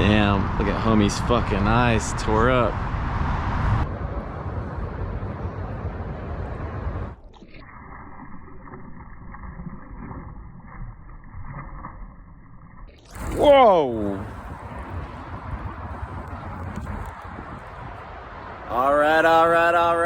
Damn, look at homie's fucking eyes tore up. Whoa! All right, all right, all right.